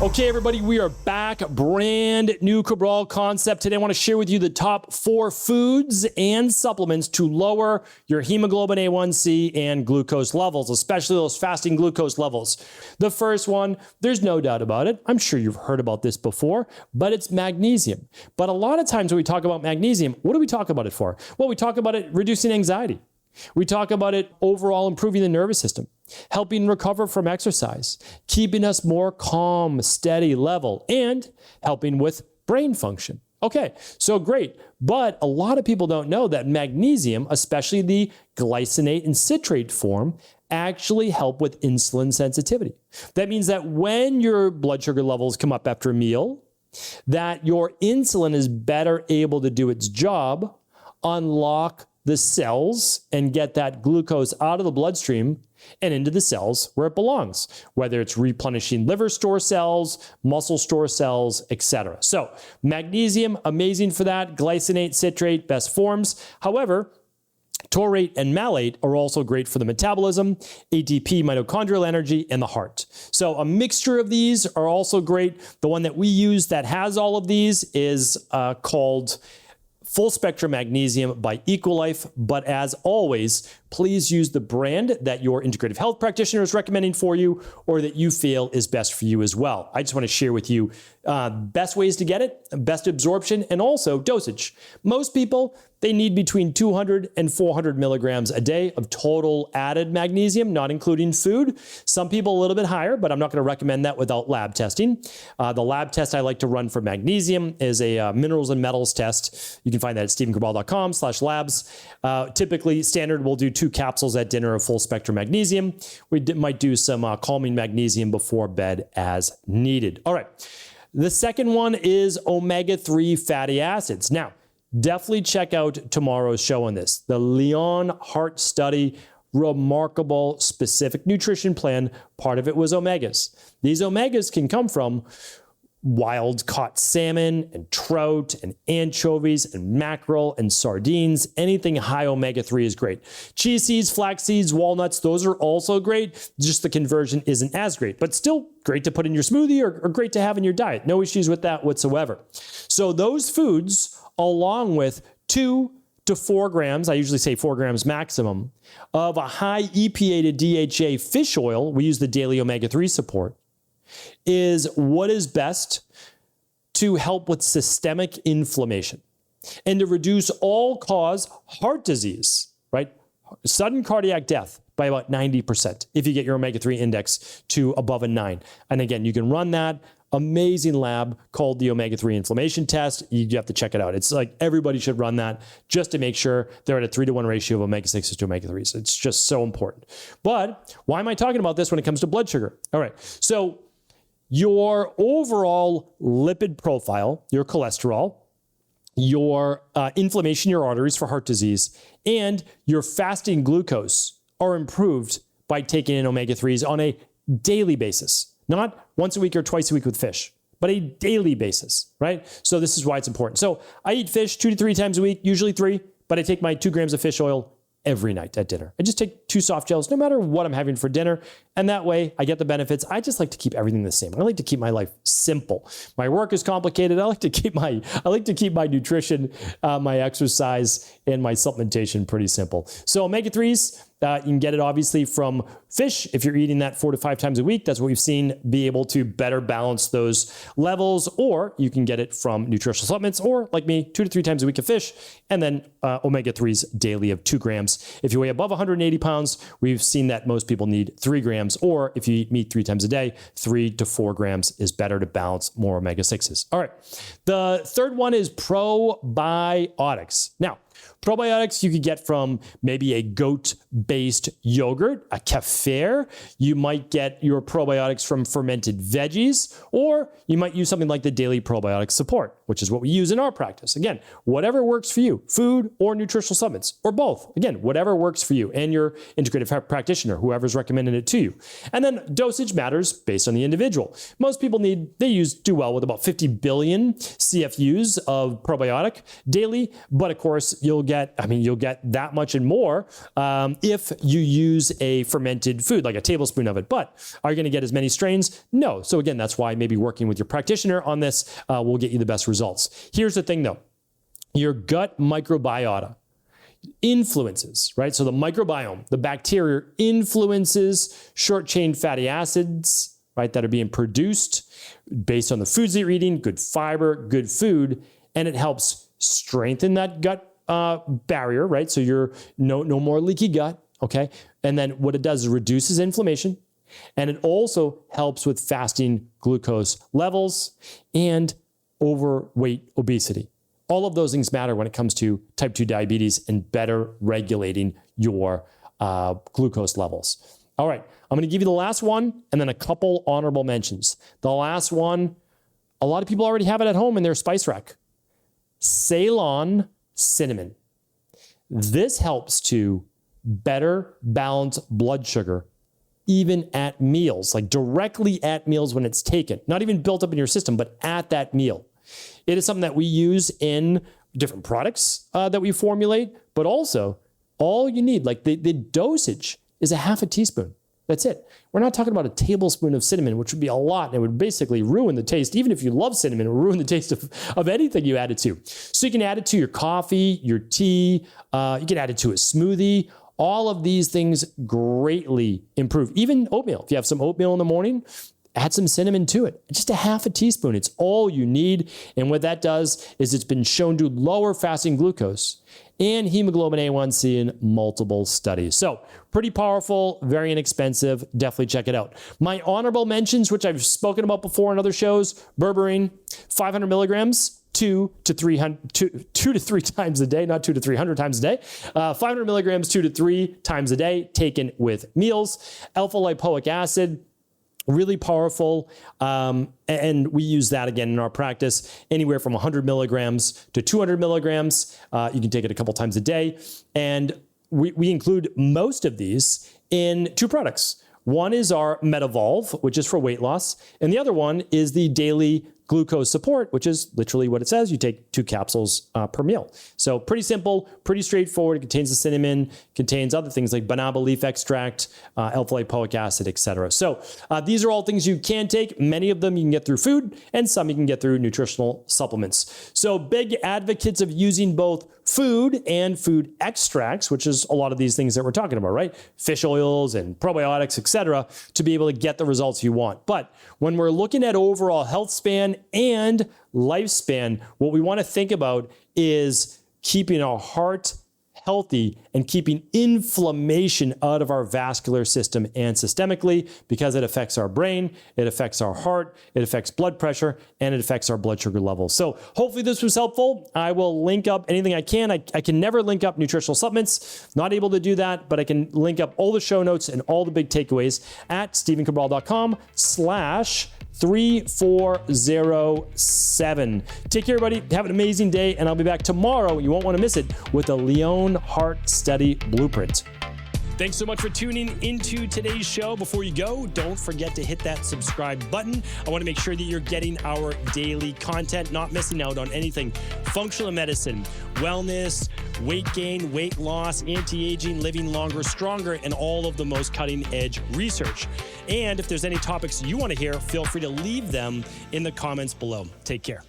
Okay, everybody, we are back. Brand new Cabral Concept. Today, I want to share with you the top 4 foods and supplements to lower your hemoglobin A1c and glucose levels, especially those fasting glucose levels. The first one, there's no doubt about it. I'm sure you've heard about this before, but it's magnesium. But a lot of times when we talk about magnesium, what do we talk about it for? Well, we talk about it reducing anxiety. We talk about it overall improving the nervous system, helping recover from exercise, keeping us more calm, steady, level, and helping with brain function. Okay, so great. But a lot of people don't know that magnesium, especially the glycinate and citrate form, actually help with insulin sensitivity. That means that when your blood sugar levels come up after a meal, that your insulin is better able to do its job, unlock the cells and get that glucose out of the bloodstream and into the cells where it belongs, whether it's replenishing liver store cells, muscle store cells, etc. So magnesium, amazing for that. Glycinate, citrate, best forms. However, taurate and malate are also great for the metabolism, ATP, mitochondrial energy, and the heart. So a mixture of these are also great. The one that we use that has all of these is called Full Spectrum Magnesium by Equilife. But as always, please use the brand that your integrative health practitioner is recommending for you or that you feel is best for you as well. I just want to share with you best ways to get it, best absorption, and also dosage. Most people, they need between 200 and 400 milligrams a day of total added magnesium, not including food. Some people a little bit higher, but I'm not going to recommend that without lab testing. The lab test I like to run for magnesium is a minerals and metals test. You can find that at stephencabral.com/labs. Typically, standard, we'll do 2 capsules at dinner of full spectrum magnesium. We might do some calming magnesium before bed as needed. All right. The second one is omega-3 fatty acids. Now, definitely check out tomorrow's show on this. The Leon Heart Study, remarkable specific nutrition plan. Part of it was omegas. These omegas can come from wild caught salmon and trout and anchovies and mackerel and sardines. Anything high omega-3 is great. Chia seeds, flax seeds, walnuts, those are also great. Just the conversion isn't as great, but still great to put in your smoothie or great to have in your diet. No issues with that whatsoever. So those foods, along with 2 to 4 grams, I usually say 4 grams maximum, of a high EPA to DHA fish oil, we use the daily omega-3 support, is what is best to help with systemic inflammation and to reduce all-cause heart disease, right? Sudden cardiac death by about 90% if you get your omega-3 index to above a 9. And again, you can run that amazing lab called the omega-3 inflammation test. You have to check it out. It's like everybody should run that just to make sure they're at a 3-to-1 ratio of omega-6s to omega-3s. It's just so important. But why am I talking about this when it comes to blood sugar? All right. So your overall lipid profile, your cholesterol, your inflammation in your arteries for heart disease, and your fasting glucose are improved by taking in omega-3s on a daily basis. Not once a week or twice a week with fish, but a daily basis, right? So this is why it's important. So I eat fish 2 to 3 times a week, usually 3, but I take my 2 grams of fish oil every night at dinner. I just take 2 soft gels no matter what I'm having for dinner. And that way I get the benefits. I just like to keep everything the same. I like to keep my life simple. My work is complicated. I like to keep my nutrition, my exercise, and my supplementation pretty simple. So omega-3s, you can get it obviously from fish. If you're eating that 4 to 5 times a week, that's what we've seen be able to better balance those levels. Or you can get it from nutritional supplements, or like me, 2 to 3 times a week of fish, and then omega-3s daily of 2 grams. If you weigh above 180 pounds, we've seen that most people need 3 grams, or if you eat meat 3 times a day, 3 to 4 grams is better to balance more omega-6s. All right. The third one is probiotics. Now, probiotics you could get from maybe a goat-based yogurt, a kefir. You might get your probiotics from fermented veggies, or you might use something like the daily probiotic support, which is what we use in our practice. Again, whatever works for you, food or nutritional supplements, or both. Again, whatever works for you and your integrative practitioner, whoever's recommending it to you. And then dosage matters based on the individual. Most people do well with about 50 billion CFUs of probiotic daily, but of course, you'll get that much and more if you use a fermented food, like a tablespoon of it. But are you going to get as many strains? No. So again, that's why maybe working with your practitioner on this will get you the best results. Here's the thing though, your gut microbiota influences, right? So the microbiome, the bacteria influences short-chain fatty acids, right, that are being produced based on the foods that you're eating, good fiber, good food, and it helps strengthen that gut barrier, right? So you're no more leaky gut, okay? And then what it does is reduces inflammation, and it also helps with fasting glucose levels and overweight obesity. All of those things matter when it comes to type 2 diabetes and better regulating your glucose levels. All right, I'm going to give you the last one and then a couple honorable mentions. The last one, a lot of people already have it at home in their spice rack. Ceylon cinnamon. This helps to better balance blood sugar even at meals, like directly at meals when it's taken, not even built up in your system, but at that meal. It is something that we use in different products that we formulate, but also all you need, like the dosage is a half a teaspoon. That's it. We're not talking about a tablespoon of cinnamon, which would be a lot, and it would basically ruin the taste. Even if you love cinnamon, it would ruin the taste of anything you add it to. So you can add it to your coffee, your tea, you can add it to a smoothie. All of these things greatly improve. Even oatmeal. If you have some oatmeal in the morning, add some cinnamon to it. Just a half a teaspoon. It's all you need. And what that does is it's been shown to lower fasting glucose and hemoglobin A1c in multiple studies. So pretty powerful, very inexpensive. Definitely check it out. My honorable mentions, which I've spoken about before in other shows, berberine, 500 milligrams, 2 to 3 times a day, not 2 to 300 times a day. 500 milligrams, 2 to 3 times a day, taken with meals. Alpha lipoic acid, really powerful, and we use that again in our practice, anywhere from 100 milligrams to 200 milligrams. You can take it a couple times a day, and we include most of these in 2 products. One is our MetaVolve, which is for weight loss, and the other one is the daily glucose support, which is literally what it says. You take 2 capsules per meal. So pretty simple, pretty straightforward. It contains the cinnamon, contains other things like banana leaf extract, alpha lipoic acid, etc. So these are all things you can take. Many of them you can get through food, and some you can get through nutritional supplements. So big advocates of using both food and food extracts, which is a lot of these things that we're talking about, right? Fish oils and probiotics, etc., to be able to get the results you want. But when we're looking at overall health span and lifespan, what we want to think about is keeping our heart healthy and keeping inflammation out of our vascular system and systemically, because it affects our brain, it affects our heart, it affects blood pressure, and it affects our blood sugar levels. So hopefully this was helpful. I will link up anything I can. I can never link up nutritional supplements, not able to do that, but I can link up all the show notes and all the big takeaways at stephencabral.com/3407. Take care, everybody. Have an amazing day, and I'll be back tomorrow. You won't want to miss it with the Leon Heart Study Blueprint. Thanks so much for tuning into today's show. Before you go, don't forget to hit that subscribe button. I want to make sure that you're getting our daily content, not missing out on anything functional medicine, wellness, weight gain, weight loss, anti-aging, living longer, stronger, and all of the most cutting-edge research. And if there's any topics you want to hear, feel free to leave them in the comments below. Take care.